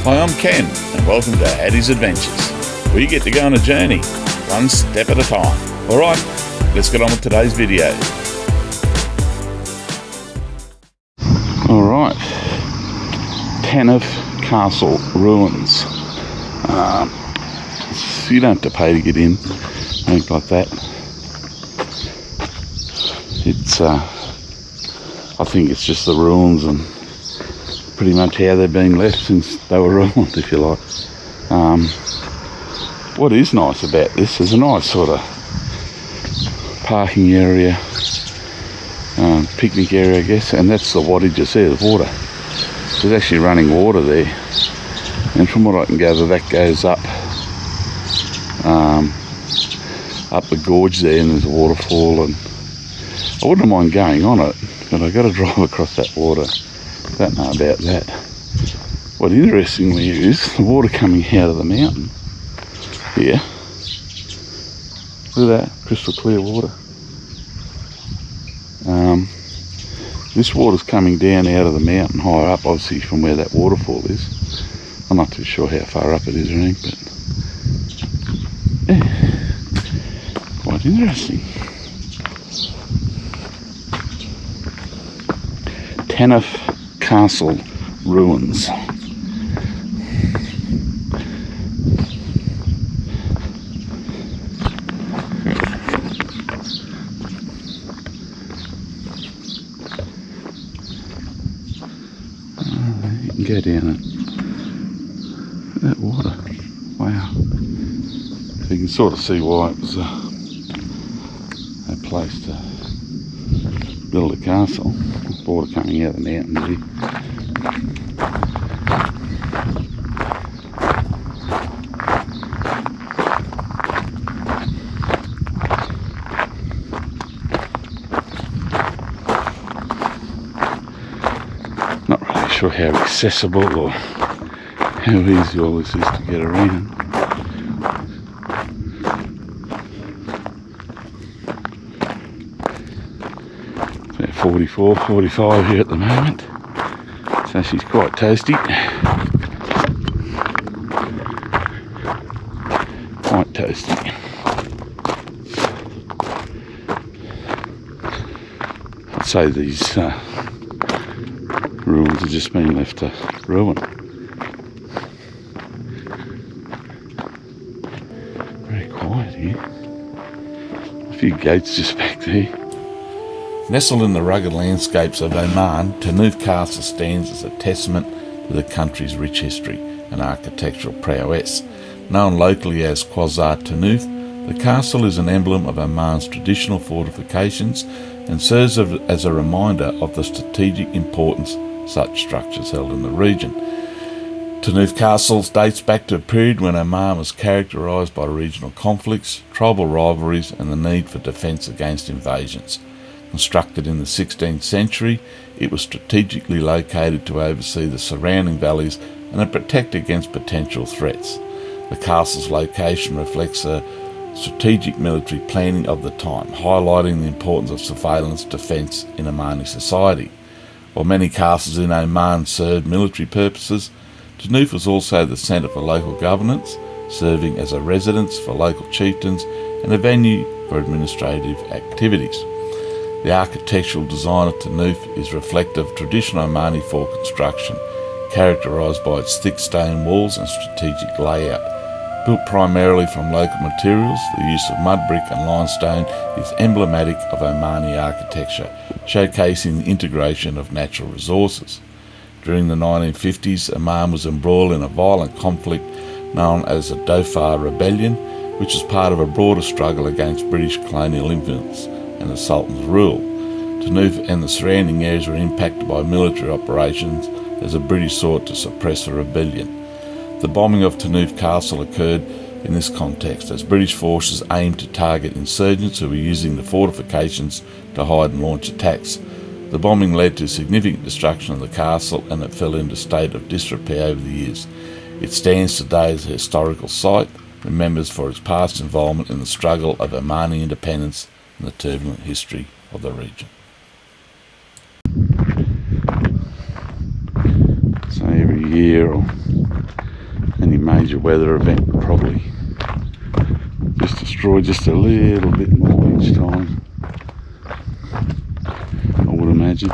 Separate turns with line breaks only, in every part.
Hi, I'm Ken, and welcome to Addy's Adventures, where you get to go on a journey, one step at a time. Alright, let's get on with today's video. Alright, Tanuf Castle Ruins. You don't have to pay to get in, anything like that. It's, I think it's just the ruins and pretty much how they've been left since they were ruined, if you like. What is nice about this is a nice sort of parking area, picnic area, I guess, and that's the wattage there, the water. There's actually running water there, and from what I can gather, that goes up the gorge there, and there's a waterfall, and I wouldn't mind going on it, but I've got to drive across that water. Don't know about that. What interestingly is the water coming out of the mountain here. Look at that, crystal clear water. This water's coming down out of the mountain higher up, obviously from where that waterfall is. I'm not too sure how far up it is or anything, but yeah, quite interesting. Tanuf Castle Ruins. You can go down it. That water. Wow. So you can sort of see why it was a place to build a castle. Water coming out of the mountain there. Not really sure how accessible or how easy all this is to get around. About 44, 45 here at the moment, so she's quite toasty. Quite toasty. I'd say these ruins have just been left to ruin. Very quiet here. A few gates just back there. Nestled in the rugged landscapes of Oman, Tanuf Castle stands as a testament to the country's rich history and architectural prowess. Known locally as Quasar Tanuf, the castle is an emblem of Oman's traditional fortifications and serves as a reminder of the strategic importance such structures held in the region. Tanuf Castle dates back to a period when Oman was characterised by regional conflicts, tribal rivalries and the need for defence against invasions. Constructed in the 16th century, it was strategically located to oversee the surrounding valleys and to protect against potential threats. The castle's location reflects the strategic military planning of the time, highlighting the importance of surveillance defence in Omani society. While many castles in Oman served military purposes, Tanuf was also the centre for local governance, serving as a residence for local chieftains and a venue for administrative activities. The architectural design of Tanuf is reflective of traditional Omani fort construction, characterised by its thick stone walls and strategic layout. Built primarily from local materials, the use of mud brick and limestone is emblematic of Omani architecture, showcasing the integration of natural resources. During the 1950s, Oman was embroiled in a violent conflict known as the Dhofar Rebellion, which was part of a broader struggle against British colonial influence and the Sultan's rule. Tanuf and the surrounding areas were impacted by military operations as the British sought to suppress the rebellion. The bombing of Tanuf Castle occurred in this context as British forces aimed to target insurgents who were using the fortifications to hide and launch attacks. The bombing led to significant destruction of the castle and it fell into a state of disrepair over the years. It stands today as a historical site, remembered for its past involvement in the struggle of Omani independence and the turbulent history of the region. So every year or any major weather event would probably just destroy just a little bit more each time, I would imagine.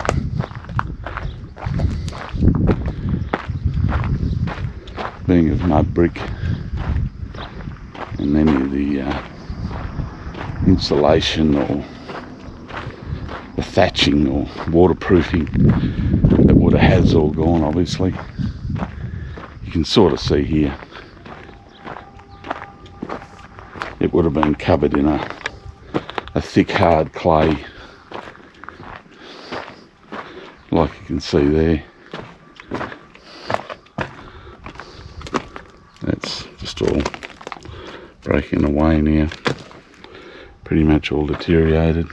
Being of mud brick, and any of the insulation or the thatching or waterproofing that would have had is all gone, obviously. You can sort of see here it would have been covered in a thick hard clay, like you can see there. That's just all breaking away now, pretty much all deteriorated.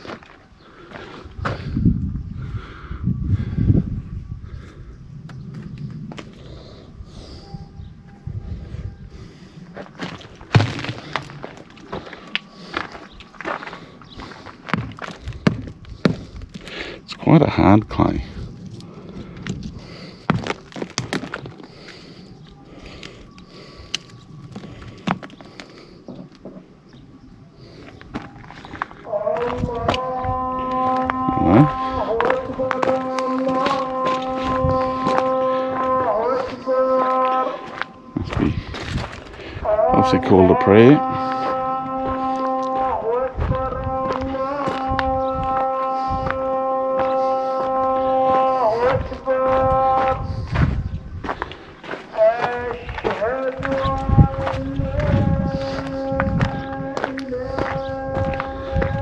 It's quite a hard clay. Must be obviously called a prayer.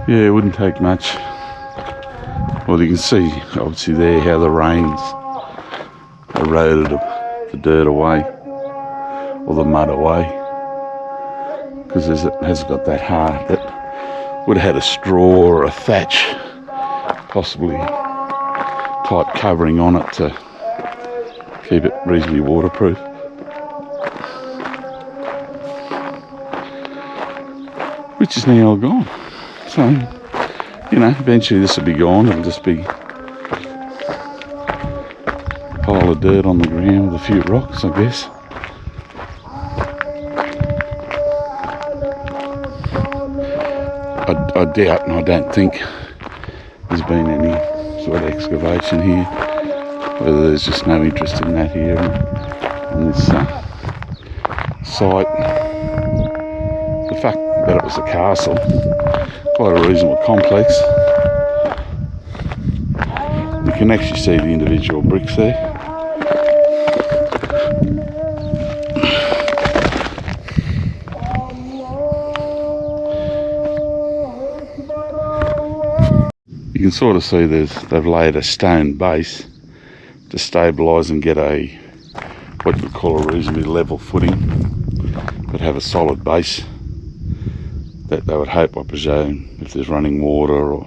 Yeah, it wouldn't take much. Well, you can see obviously there how the rains eroded the dirt away, or the mud away, because it hasn't got that hard. That would have had a straw or a thatch, possibly type covering on it to keep it reasonably waterproof. Which is now all gone. So, you know, eventually this will be gone. It'll just be a pile of dirt on the ground with a few rocks, I guess. I doubt, and I don't think there's been any sort of excavation here, whether there's just no interest in that here on this site. The fact that it was a castle, quite a reasonable complex. You can actually see the individual bricks there. You can sort of see they've laid a stone base to stabilise and get what you would call a reasonably level footing, but have a solid base that they would hope, I presume, if there's running water or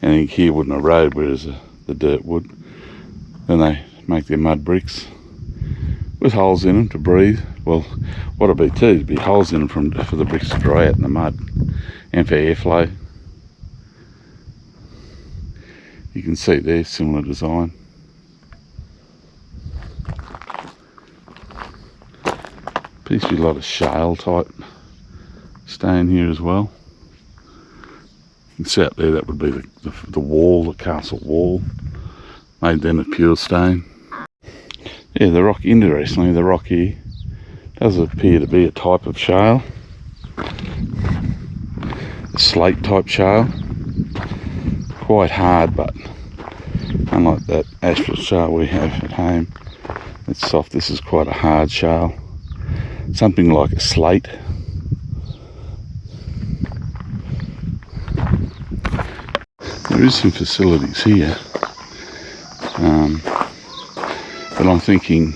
anything here wouldn't erode, whereas the dirt would. Then they make their mud bricks with holes in them to breathe. Well, what it'd be too, there'd be holes in them for the bricks to dry out in the mud and for airflow. You can see there, similar design. Appears to be a lot of shale type stone here as well. You can see up there, that would be the wall, the castle wall, made then of pure stone. Yeah, the rock, interestingly, the rock here does appear to be a type of shale, a slate type shale. Quite hard, but unlike that asphalt shale we have at home, it's soft. This is quite a hard shale, something like a slate. There is some facilities here, but I'm thinking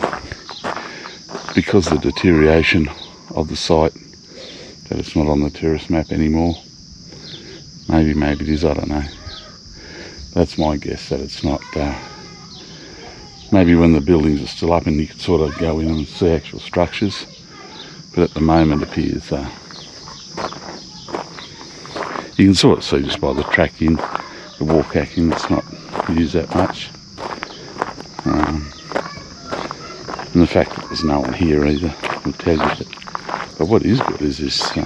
because of the deterioration of the site that it's not on the terrace map anymore. Maybe it is, I don't know. That's my guess, that it's not. Maybe when the buildings are still up and you can sort of go in and see actual structures, but at the moment it appears you can sort of see just by the track in, the walk in, it's not used that much. And the fact that there's no one here either will tell you that. But what is good is this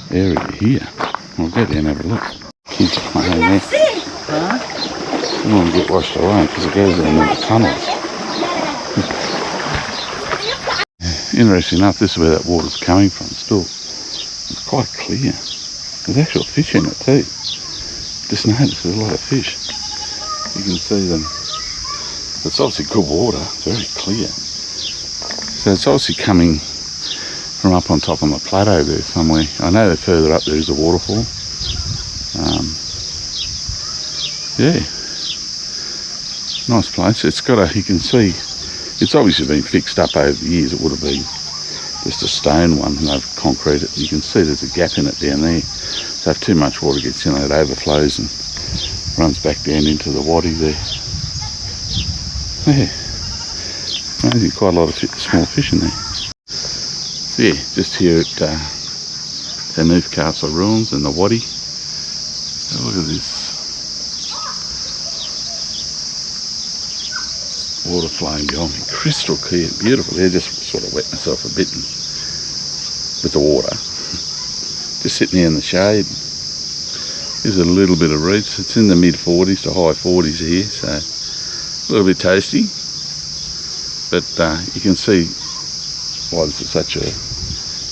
area here. I'll go down and have a look. Kids playing there. They don't want to get washed away because it goes down in the tunnels. Interesting enough, this is where that water's coming from still. It's quite clear. There's actual fish in it too. Just noticed there's a lot of fish. You can see them. It's obviously good water, it's very clear. So it's obviously coming from up on top on the plateau there somewhere. I know that further up there is a waterfall. Yeah, nice place. It's got a, you can see, it's obviously been fixed up over the years. It would have been just a stone one and they've concrete it. You can see there's a gap in it down there. So if too much water gets in, it overflows and runs back down into the wadi there. Yeah, amazing, quite a lot of small fish in there. So yeah, just here at Tanuf Castle Ruins in the wadi. Oh, look at this water flowing behind me, crystal clear, beautiful. There, just sort of wet myself a bit with the water. Just sitting here in the shade. There's a little bit of reach. It's in the mid 40s to high 40s here, so a little bit toasty. But you can see why this is such a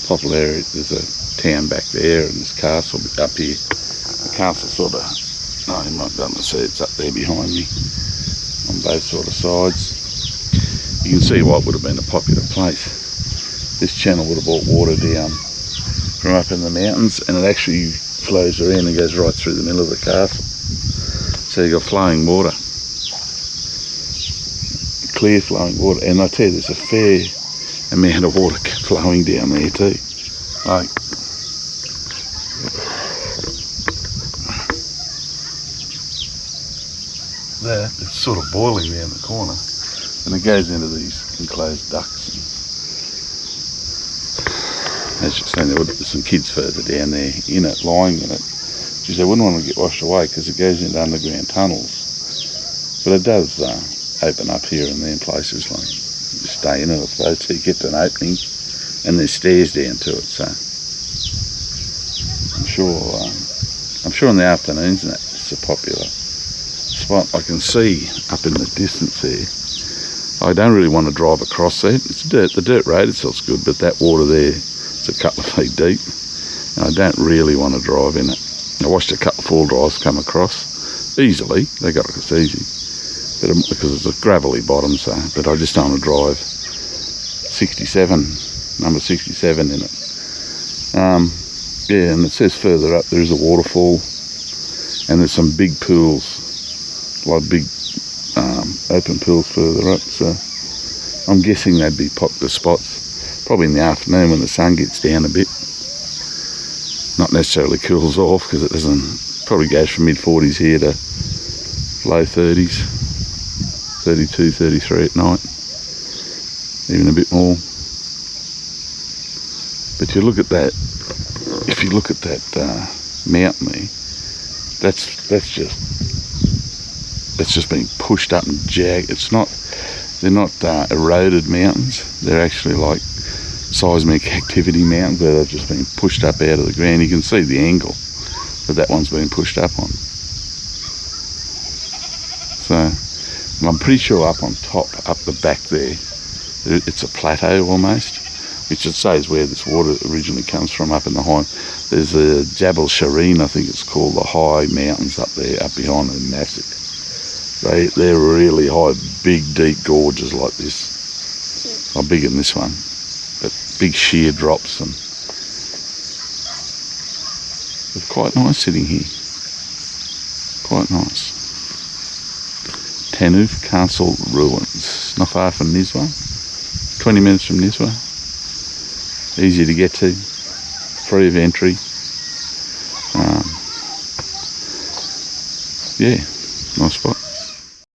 popular area. There's a town back there and this castle up here. The castle sort of, oh, you might be able to see it's up there behind me on both sort of sides. You can see why it would have been a popular place. This channel would have brought water down from up in the mountains and it actually flows around and goes right through the middle of the castle. So you've got flowing water, clear flowing water, and I tell you there's a fair amount of water flowing down there too. Like, that, it's sort of boiling there in the corner and it goes into these enclosed ducts. As you're saying, there would be some kids further down there in it, lying in it. Because they wouldn't want to get washed away because it goes into underground tunnels. But it does open up here and there in places, like you stay in it I suppose till you get to an opening and there's stairs down to it. So I'm sure in the afternoons and that it's a popular spot. I can see up in the distance there. I don't really want to drive across there. It's dirt. The dirt road itself's good, but that water there, it's a couple of feet deep, and I don't really want to drive in it. I watched a couple of four drives come across easily. They got across easy, but because it's a gravelly bottom. So, but I just don't want to drive 67, number 67 in it. Yeah, and it says further up there is a waterfall, and there's some big pools, like big open pools further up. So I'm guessing they'd be popular spots. Probably in the afternoon when the sun gets down a bit. Not necessarily cools off because it doesn't, probably goes from mid 40s here to low 30s, 32, 33 at night, even a bit more. But you look at that, if you look at that mountain there, that's just been pushed up and jagged. They're not eroded mountains. They're actually like seismic activity mountains where they've just been pushed up out of the ground. You can see the angle that one's been pushed up on. So, and I'm pretty sure up on top, up the back there, it's a plateau almost, which it says where this water originally comes from up in the high. There's a Jabal Shireen, I think it's called, the high mountains up there, up behind them, massive. They're really high, big, deep gorges like this. Not bigger than this one, but big sheer drops, and it's quite nice sitting here. Quite nice. Tanuf Castle Ruins, not far from Nizwa. 20 minutes from Nizwa. Easy to get to, free of entry. Yeah, nice spot.